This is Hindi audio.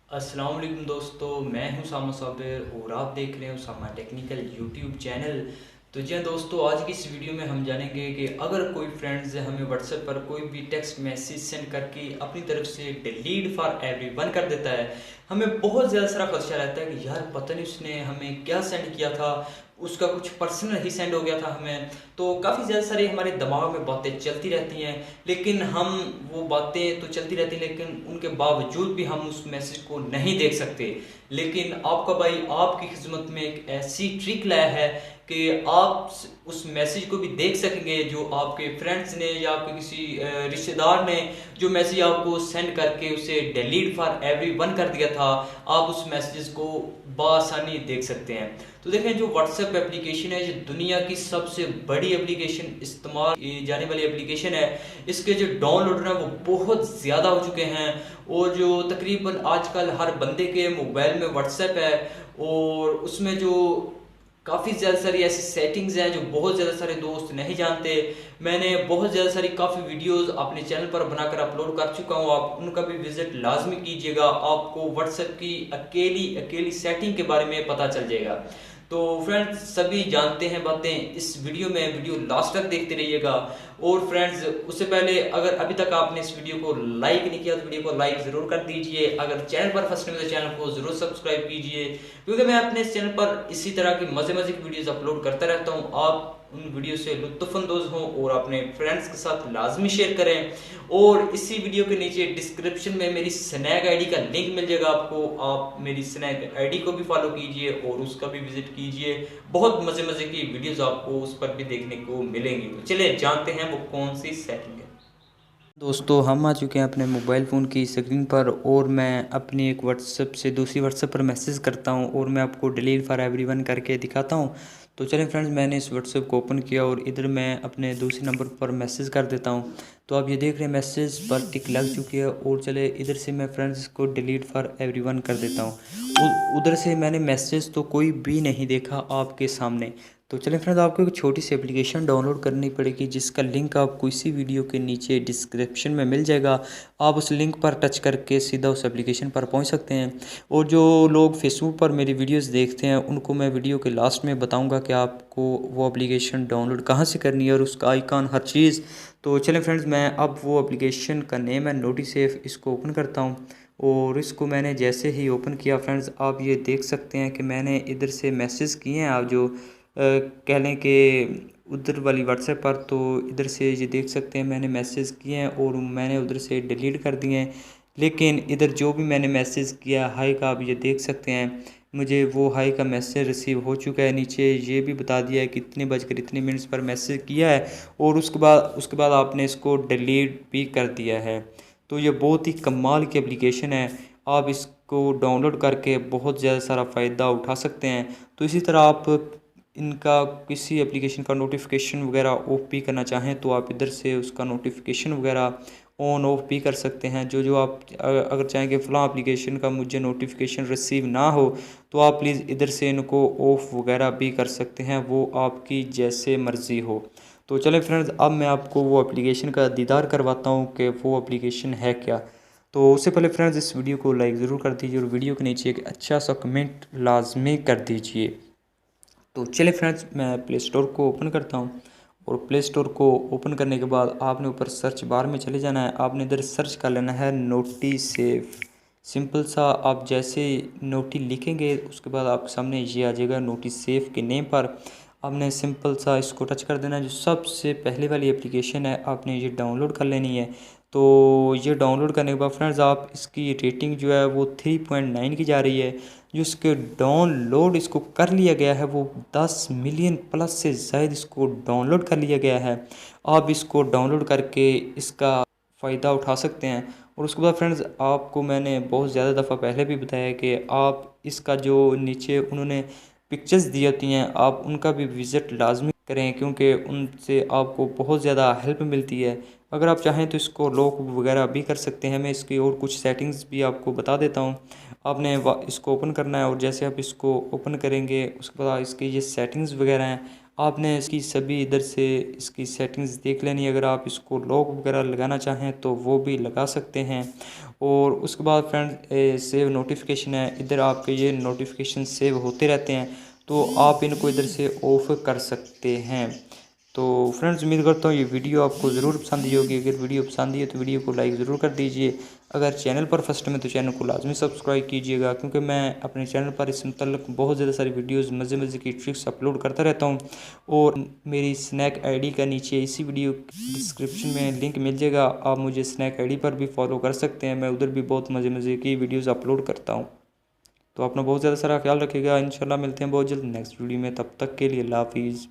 अस्सलाम वालेकुम दोस्तों, मैं हूं सामा साबिर और आप देख रहे हो सामा टेक्निकल यूट्यूब चैनल। तो जी हाँ दोस्तों, आज की इस वीडियो में हम जानेंगे कि अगर कोई फ्रेंड्स हमें व्हाट्सएप पर कोई भी टेक्स्ट मैसेज सेंड करके अपनी तरफ से डिलीट फॉर एवरीवन कर देता है, हमें बहुत ज़्यादा सारा खदशा रहता है कि यार पता नहीं उसने हमें क्या सेंड किया था, उसका कुछ पर्सनल ही सेंड हो गया था हमें। तो काफ़ी ज़्यादा सारी हमारे दिमाग में बातें चलती रहती हैं, लेकिन हम वो बातें तो चलती रहती हैं लेकिन उनके बावजूद भी हम उस मैसेज को नहीं देख सकते। लेकिन आपका भाई आपकी खिदमत में एक ऐसी ट्रिक लाया है कि आप उस मैसेज को भी देख सकेंगे जो आपके फ्रेंड्स ने या आपके किसी रिश्तेदार ने जो मैसेज आपको सेंड करके उसे डिलीट फॉर एवरीवन कर दिया था, आप उस मैसेज को बआसानी देख सकते हैं। तो देखें, जो व्हाट्सएप एप्लीकेशन है, जो दुनिया की सबसे बड़ी एप्लीकेशन इस्तेमाल की जाने वाली एप्लीकेशन है, इसके जो डाउनलोडर हैं वो बहुत ज़्यादा हो चुके हैं और जो तकरीबन आजकल हर बंदे के मोबाइल में व्हाट्सएप है और उसमें जो काफ़ी ज़्यादा सारी ऐसी सेटिंग्स हैं जो बहुत ज़्यादा सारे दोस्त नहीं जानते। मैंने बहुत ज़्यादा सारी काफ़ी वीडियोस अपने चैनल पर बनाकर अपलोड कर चुका हूँ, आप उनका भी विजिट लाजमी कीजिएगा। आपको व्हाट्सएप की अकेली अकेली सेटिंग के बारे में पता चल जाएगा। तो फ्रेंड्स, सभी जानते हैं बातें, इस वीडियो में वीडियो लास्ट तक देखते रहिएगा। और फ्रेंड्स, उससे पहले अगर अभी तक आपने इस वीडियो को लाइक नहीं किया तो वीडियो को लाइक ज़रूर कर दीजिए। अगर चैनल पर फर्स्ट टाइम है तो चैनल को ज़रूर सब्सक्राइब कीजिए, क्योंकि मैं अपने इस चैनल पर इसी तरह की मज़े मज़े की वीडियोज़ अपलोड करता रहता हूँ। आप उन वीडियो से लुत्फ़अंदोज़ हों और अपने फ्रेंड्स के साथ लाजमी शेयर करें। और इसी वीडियो के नीचे डिस्क्रिप्शन में मेरी स्नैक आईडी का लिंक मिल जाएगा आपको, आप मेरी स्नैक आईडी को भी फॉलो कीजिए और उसका भी विजिट कीजिए। बहुत मज़े मज़े की वीडियोज़ आपको उस पर भी देखने को मिलेंगी। तो चलिए जानते हैं वो कौन सी सेटिंग है। दोस्तों, हम आ चुके हैं अपने मोबाइल फ़ोन की स्क्रीन पर और मैं अपनी एक व्हाट्सएप से दूसरी व्हाट्सएप पर मैसेज करता हूं और मैं आपको डिलीट फॉर एवरीवन करके दिखाता हूं। तो चलें फ्रेंड्स, मैंने इस व्हाट्सएप को ओपन किया और इधर मैं अपने दूसरे नंबर पर मैसेज कर देता हूं। तो आप ये देख रहे हैं मैसेज पर टिक लग चुकी है और चले इधर से मैं फ्रेंड्स को डिलीट फॉर एवरीवन कर देता हूँ। उधर से मैंने मैसेज तो कोई भी नहीं देखा आपके सामने। तो चलें फ्रेंड्स, आपको एक छोटी सी एप्लीकेशन डाउनलोड करनी पड़ेगी जिसका लिंक आपको इसी वीडियो के नीचे डिस्क्रिप्शन में मिल जाएगा। आप उस लिंक पर टच करके सीधा उस एप्लीकेशन पर पहुंच सकते हैं। और जो लोग फेसबुक पर मेरी वीडियोस देखते हैं उनको मैं वीडियो के लास्ट में बताऊंगा कि आपको वो एप्लीकेशन डाउनलोड कहां से करनी है और उसका आइकन हर चीज़। तो चलें फ्रेंड्स, मैं अब वो एप्लीकेशन का नेम है नोटिसेफ, इसको ओपन करता हूँ। और इसको मैंने जैसे ही ओपन किया फ्रेंड्स, आप ये देख सकते हैं कि मैंने इधर से मैसेज किए हैं। आप जो कह लें कि उधर वाली व्हाट्सएप पर, तो इधर से ये देख सकते हैं मैंने मैसेज किए हैं और मैंने उधर से डिलीट कर दिए हैं। लेकिन इधर जो भी मैंने मैसेज किया हाई का, आप ये देख सकते हैं मुझे वो हाई का मैसेज रिसीव हो चुका है। नीचे ये भी बता दिया है कि इतने बजकर इतने मिनट्स पर मैसेज किया है और उसके बाद आपने इसको डिलीट भी कर दिया है। तो ये बहुत ही कमाल की एप्लीकेशन है, आप इसको डाउनलोड करके बहुत ज़्यादा सारा फ़ायदा उठा सकते हैं। तो इसी तरह आप इनका किसी एप्लीकेशन का नोटिफिकेशन वगैरह ऑफ भी करना चाहें तो आप इधर से उसका नोटिफिकेशन वगैरह ऑन ऑफ भी कर सकते हैं। जो जो आप अगर चाहें कि फ़लाँ एप्लीकेशन का मुझे नोटिफिकेशन रिसीव ना हो तो आप प्लीज़ इधर से इनको ऑफ वगैरह भी कर सकते हैं, वो आपकी जैसे मर्ज़ी हो। तो चलें फ्रेंड्स, अब मैं आपको वो एप्लीकेशन का दीदार करवाता हूँ कि वो एप्लीकेशन है क्या। तो उससे पहले फ्रेंड्स, इस वीडियो को लाइक ज़रूर कर दीजिए और वीडियो के नीचे एक अच्छा सा कमेंट लाजमी कर दीजिए। तो चलिए फ्रेंड्स, मैं प्ले स्टोर को ओपन करता हूँ और प्ले स्टोर को ओपन करने के बाद आपने ऊपर सर्च बार में चले जाना है। आपने इधर सर्च कर लेना है नोटी सेफ। सिंपल सा, आप जैसे नोटी लिखेंगे उसके बाद आपके सामने ये आ जाएगा नोटी सेफ के नेम पर। आपने सिंपल सा इसको टच कर देना है। जो सबसे पहले वाली एप्लीकेशन है आपने ये डाउनलोड कर लेनी है। तो ये डाउनलोड करने के बाद फ्रेंड्स, आप इसकी रेटिंग जो है वो 3.9 की जा रही है। जो इसके डाउनलोड इसको कर लिया गया है वो 10 मिलियन प्लस से ज़ायद इसको डाउनलोड कर लिया गया है। आप इसको डाउनलोड करके इसका फ़ायदा उठा सकते हैं। और उसके बाद फ्रेंड्स, आपको मैंने बहुत ज़्यादा दफ़ा पहले भी बताया कि आप इसका जो नीचे उन्होंने पिक्चर्स दी होती हैं आप उनका भी विज़िट लाजमी करें, क्योंकि उनसे आपको बहुत ज़्यादा हेल्प मिलती है। अगर आप चाहें तो इसको लॉक वगैरह भी कर सकते हैं। मैं इसकी और कुछ सेटिंग्स भी आपको बता देता हूँ। आपने इसको ओपन करना है और जैसे आप इसको ओपन करेंगे उसके बाद इसकी ये सेटिंग्स वगैरह हैं आपने इसकी सभी इधर से इसकी सेटिंग्स देख लेनी। अगर आप इसको लॉक वगैरह लगाना चाहें तो वो भी लगा सकते हैं। और उसके बाद फ्रेंड सेव नोटिफिकेशन है, इधर आपके ये नोटिफिकेशन सेव होते रहते हैं, तो आप इनको इधर से ऑफ कर सकते हैं। तो फ्रेंड्स उम्मीद करता हूँ ये वीडियो आपको ज़रूर पसंद आई होगी। अगर वीडियो पसंद आई है तो वीडियो को लाइक ज़रूर कर दीजिए। अगर चैनल पर फर्स्ट टाइम है तो चैनल को लाजमी सब्सक्राइब कीजिएगा, क्योंकि मैं अपने चैनल पर इस मतलब बहुत ज़्यादा सारी वीडियोस मज़े मज़े की ट्रिक्स अपलोड करता रहता हूँ। और मेरी स्नैक आईडी का नीचे इसी वीडियो डिस्क्रिप्शन में लिंक मिल जाएगा, आप मुझे स्नैक आईडी पर भी फॉलो कर सकते हैं। मैं उधर भी बहुत मज़े मज़े की वीडियोज़ अपलोड करता हूँ। तो अपना बहुत ज़्यादा सारा ख्याल रखिएगा। इंशाल्लाह मिलते हैं बहुत जल्द नेक्स्ट वीडियो में, तब तक के लिए अल्लाह हाफिज़।